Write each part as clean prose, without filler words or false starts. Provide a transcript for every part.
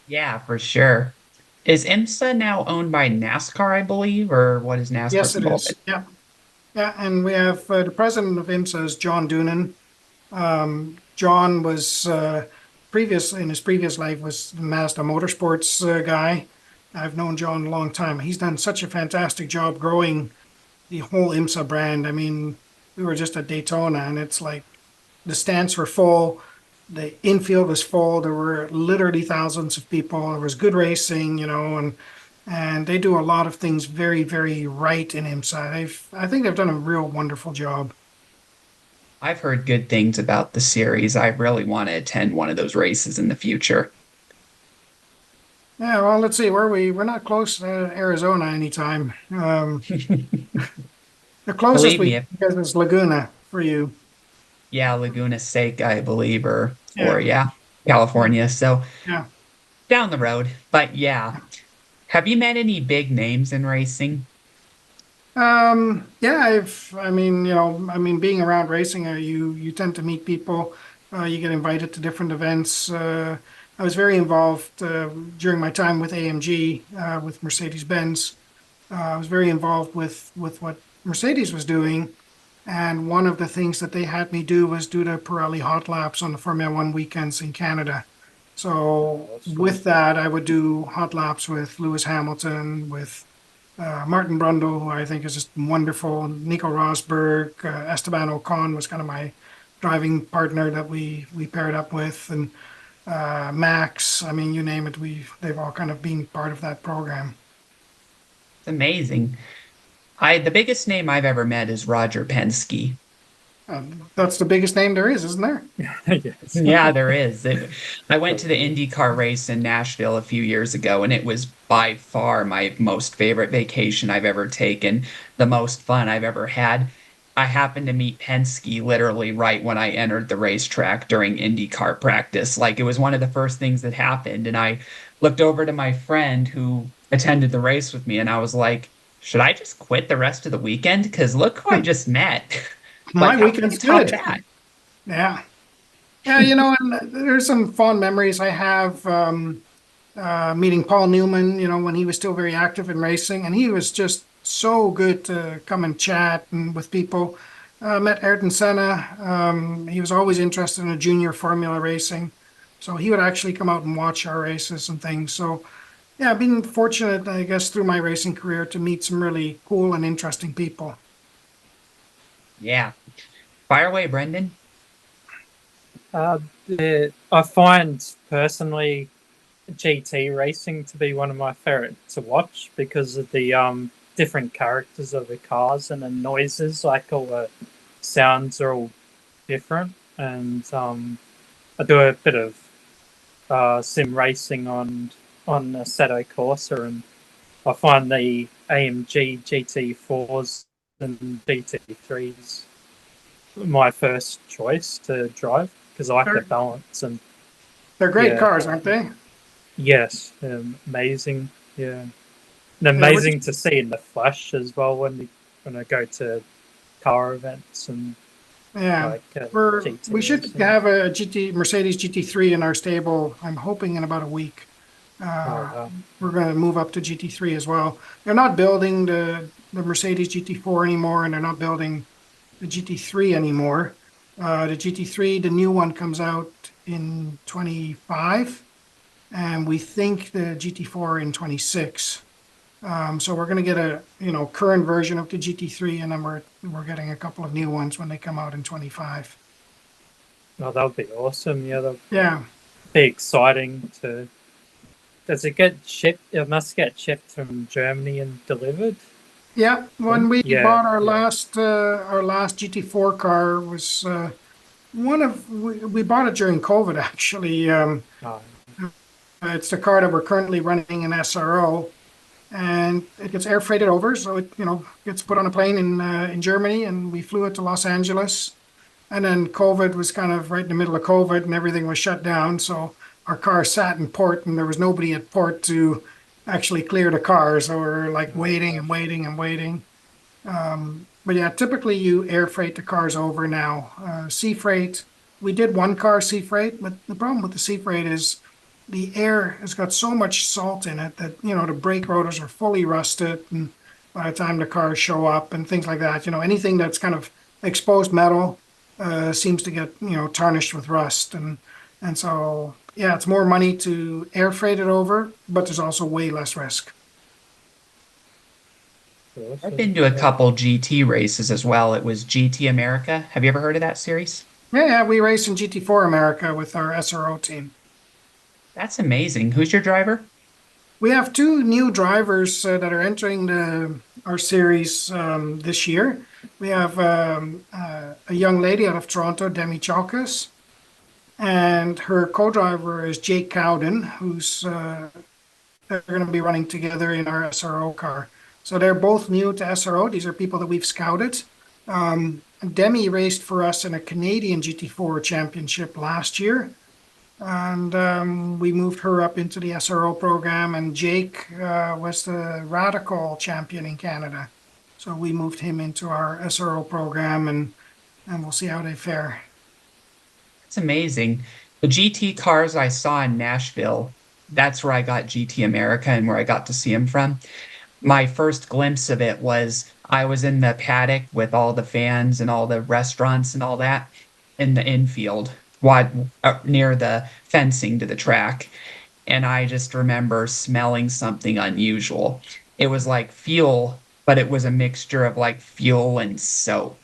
Yeah, for sure. Is IMSA now owned by NASCAR, I believe, or what is Yes, NASCAR's it is. involvement? Yeah. Yeah. And we have the president of IMSA is John Doonan. John was in his previous life was the Mazda Motorsports guy. I've known John a long time. He's done such a fantastic job growing the whole IMSA brand. I mean, we were just at Daytona and it's like the stands were full, the infield was full. There were literally thousands of people. There was good racing, and they do a lot of things very, very right in IMSA. I think they've done a real wonderful job. I've heard good things about the series. I really want to attend one of those races in the future. Yeah, well, let's see, where we're not close to Arizona anytime. The closest Believe we me, can get is Laguna for you. yeah, Laguna Seca, I believe, or Yeah, yeah, yeah, California. So yeah. down the road. But yeah. Have you met any big names in racing? Yeah, being around racing, you tend to meet people. You get invited to different events. I was very involved during my time with AMG, with Mercedes-Benz. I was very involved with what Mercedes was doing, and one of the things that they had me do was do the Pirelli hot laps on the Formula One weekends in Canada. So Awesome. with that, I would do hot laps with Lewis Hamilton, with Martin Brundle, who I think is just wonderful. Nico Rosberg, Esteban Ocon was kind of my driving partner that we paired up with, and Max. I mean, you name it, they've all kind of been part of that program. It's amazing. The biggest name I've ever met is Roger Penske. That's the biggest name there is, isn't there? Yes. Yeah, there is. I went to the IndyCar race in Nashville a few years ago, and it was by far my most favorite vacation I've ever taken, the most fun I've ever had. I happened to meet Penske literally right when I entered the racetrack during IndyCar practice. Like it was one of the first things that happened. And I looked over to my friend who attended the race with me, and I was like, should I just quit the rest of the weekend? Because look who I just met. My Like, how can you weekend's top good. that? Yeah. Yeah, and there's some fond memories I have meeting Paul Newman, when he was still very active in racing, and he was just so good to come and chat and with people. Met Ayrton Senna. He was always interested in a junior formula racing. So he would actually come out and watch our races and things. So yeah, I've been fortunate, I guess, through my racing career to meet some really cool and interesting people. Yeah. Fire away, Brendan. Uh, I find personally GT racing to be one of my favorite to watch because of the different characters of the cars and the noises. Like all the sounds are all different, and I do a bit of sim racing on Assetto Corsa, and I find the AMG GT4s and GT3s my first choice to drive because I like the They're, balance and they're great yeah, cars, aren't they? yes, amazing, yeah, and Yeah, we're amazing to see in the flash as well when I go to car events and Yeah, like we GT should racing. have a GT Mercedes GT3 in our stable. I'm hoping in about a week. Oh, Uh, wow. we're going to move up to GT3 as well. They're not building the Mercedes GT4 anymore, and they're not building the GT3 anymore. The GT3, the new one comes out in 25, and we think the GT4 in 26. So we're going to get a current version of the GT3, and then we're getting a couple of new ones when they come out in 25. Oh, that would be awesome. Yeah, that'd Yeah, be exciting to. Does it get shipped? It must get shipped from Germany and delivered. yeah. When we Yeah, bought yeah. our last GT4 car was we bought it during COVID actually. Oh, It's the car that we're currently running in SRO, and it gets air freighted over, so it gets put on a plane in Germany, and we flew it to Los Angeles. And then COVID was kind of right in the middle of COVID, and everything was shut down. So our car sat in port, and there was nobody at port to actually clear the car. So we're like oh waiting and gosh. waiting and waiting. But yeah, typically you air freight the cars over now. Sea freight, we did one car sea freight, but the problem with the sea freight is the air has got so much salt in it that, the brake rotors are fully rusted. And by the time the cars show up and things like that, anything that's kind of exposed metal seems to get, tarnished with rust. And so, yeah, it's more money to air freight it over, but there's also way less risk. I've Awesome. been to a Yeah. couple GT races as well. It was GT America. Have you ever heard of that series? Yeah, yeah, we race in GT4 America with our SRO team. That's amazing. Who's your driver? We have two new drivers that are entering our series this year. We have a young lady out of Toronto, Demi Chalkas, and her co-driver is Jake Cowden, who's they're going to be running together in our SRO car. So they're both new to SRO. These are people that we've scouted. Demi raced for us in a Canadian GT4 championship last year, and we moved her up into the SRO program. And Jake was the Radical champion in Canada, so we moved him into our SRO program, and we'll see how they fare. It's amazing. The GT cars I saw in Nashville, that's where I got GT America and where I got to see them from. My first glimpse of it was I was in the paddock with all the fans and all the restaurants and all that in the infield, near the fencing to the track. And I just remember smelling something unusual. It was like fuel, but it was a mixture of like fuel and soap.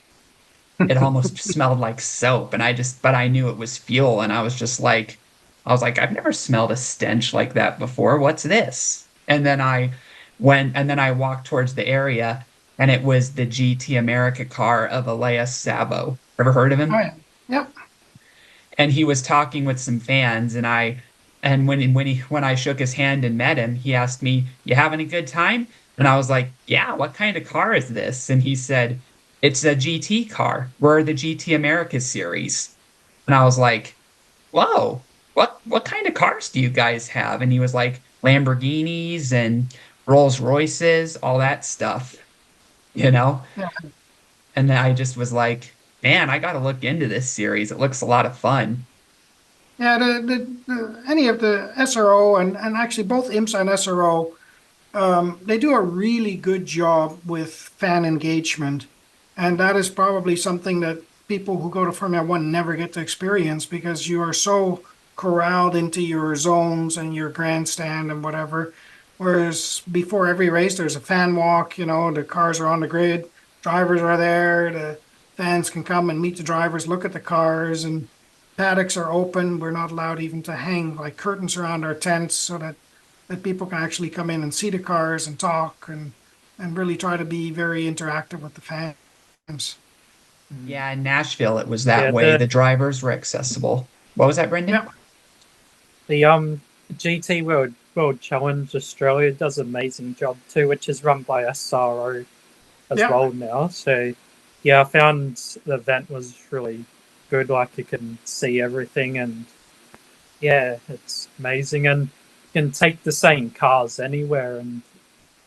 It almost smelled like soap, and but I knew it was fuel, and I was like, I've never smelled a stench like that before. What's this? And then I walked towards the area, and it was the GT America car of Elias Sabo. Ever heard of Oh him? yeah, yep. And he was talking with some fans, and when I shook his hand and met him, he asked me, "You having a good time?" And I was like, "Yeah, what kind of car is this?" And he said, "It's a GT car. We're the GT America series." And I was like, "Whoa, what kind of cars do you guys have?" And he was like, "Lamborghinis and Rolls Royces, all that stuff, you know?" Yeah. And then I just was like, "Man, I got to look into this series. It looks a lot of fun." Yeah, any of the SRO and actually both IMSA and SRO, they do a really good job with fan engagement. And that is probably something that people who go to Formula One never get to experience because you are so corralled into your zones and your grandstand and whatever. Whereas before every race, there's a fan walk, the cars are on the grid, drivers are there, the fans can come and meet the drivers, look at the cars, and paddocks are open. We're not allowed even to hang like curtains around our tents so that people can actually come in and see the cars and talk and really try to be very interactive with the fans. Mm. Yeah, in Nashville, it was that Yeah, way. The drivers were accessible. What was that, Yeah, Brendan? the GT World Challenge Australia does an amazing job too, which is run by SRO as yeah, well now. So yeah, I found the event was really good. Like you can see everything, and yeah, it's amazing. And you can take the same cars anywhere and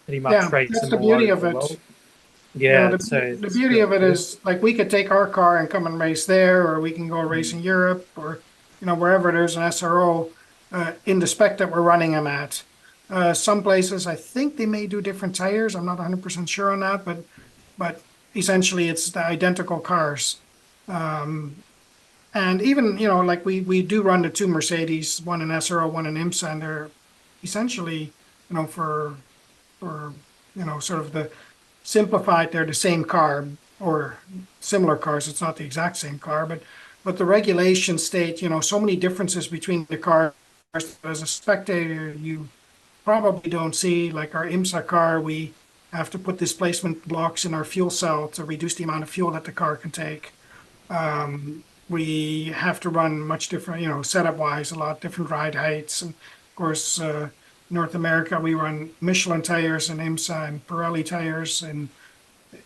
pretty much yeah. race That's them the all beauty over of the it. world. Yeah, so The it's beauty really of it good. is like we could take our car and come and race there, or we can go race Mm. in Europe, or wherever there's an SRO. in the spec that we're running them at. Some places, I think they may do different tires. I'm not 100% sure on that, but essentially it's the identical cars. Um, and even, like we do run the two Mercedes, one in SRO, one in IMSA, and they're essentially, for sort of the simplified, they're the same car or similar cars. It's not the exact same car, but the regulations state, so many differences between the cars that as a spectator you probably don't see. Like our IMSA car, we have to put displacement blocks in our fuel cell to reduce the amount of fuel that the car can take. We have to run much different, setup wise, a lot different ride heights. And of course, North America, we run Michelin tires and IMSA and Pirelli tires in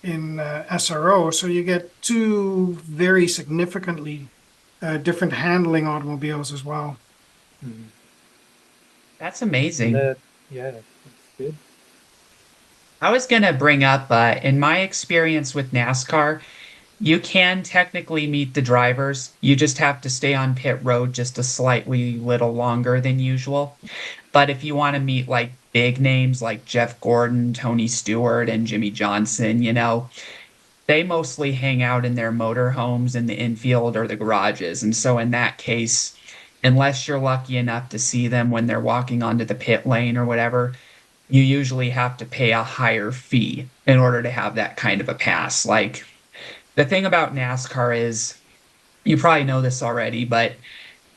SRO. So you get two very significantly different handling automobiles as well. Mm. That's And amazing. yeah, that's good. I was going to bring up, in my experience with NASCAR, you can technically meet the drivers. You just have to stay on pit road just a slightly little longer than usual. But if you want to meet like big names like Jeff Gordon, Tony Stewart, and Jimmy Johnson, they mostly hang out in their motorhomes in the infield or the garages. And so in that case, unless you're lucky enough to see them when they're walking onto the pit lane or whatever, you usually have to pay a higher fee in order to have that kind of a pass. Like the thing about NASCAR is, you probably know this already, but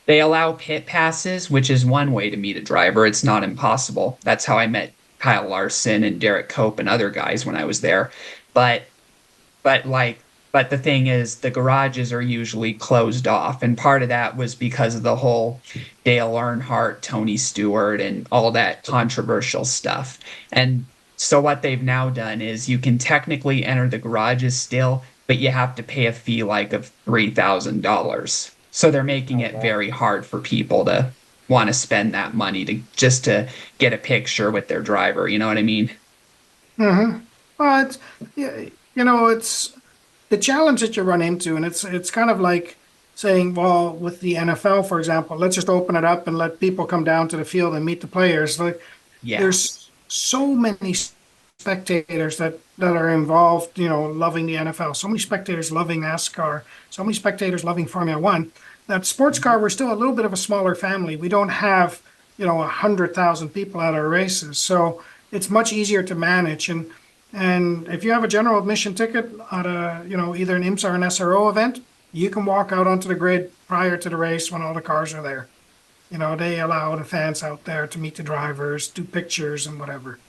they allow pit passes, which is one way to meet a driver. It's not impossible. That's how I met Kyle Larson and Derek Cope and other guys when I was there. But but like but the thing is the garages are usually closed off, and part of that was because of the whole Dale Earnhardt, Tony Stewart, and all that controversial stuff. And so what they've now done is you can technically enter the garages still, but you have to pay a fee like of $3,000. So they're making Oh it wow. very hard for people to want to spend that money to just to get a picture with their driver. You know what I mean? Hmm. Well, yeah, it's the challenge that you run into, and it's kind of like saying, well, with the NFL, for example, let's just open it up and let people come down to the field and meet the players. Like Yeah. there's so many spectators that are involved, loving the NFL, so many spectators loving NASCAR, so many spectators loving Formula One. That sports car, we're still a little bit of a smaller family. We don't have, 100,000 people at our races, so it's much easier to manage. And if you have a general admission ticket at a, either an IMSA or an SRO event, you can walk out onto the grid prior to the race when all the cars are there. They allow the fans out there to meet the drivers, do pictures and whatever.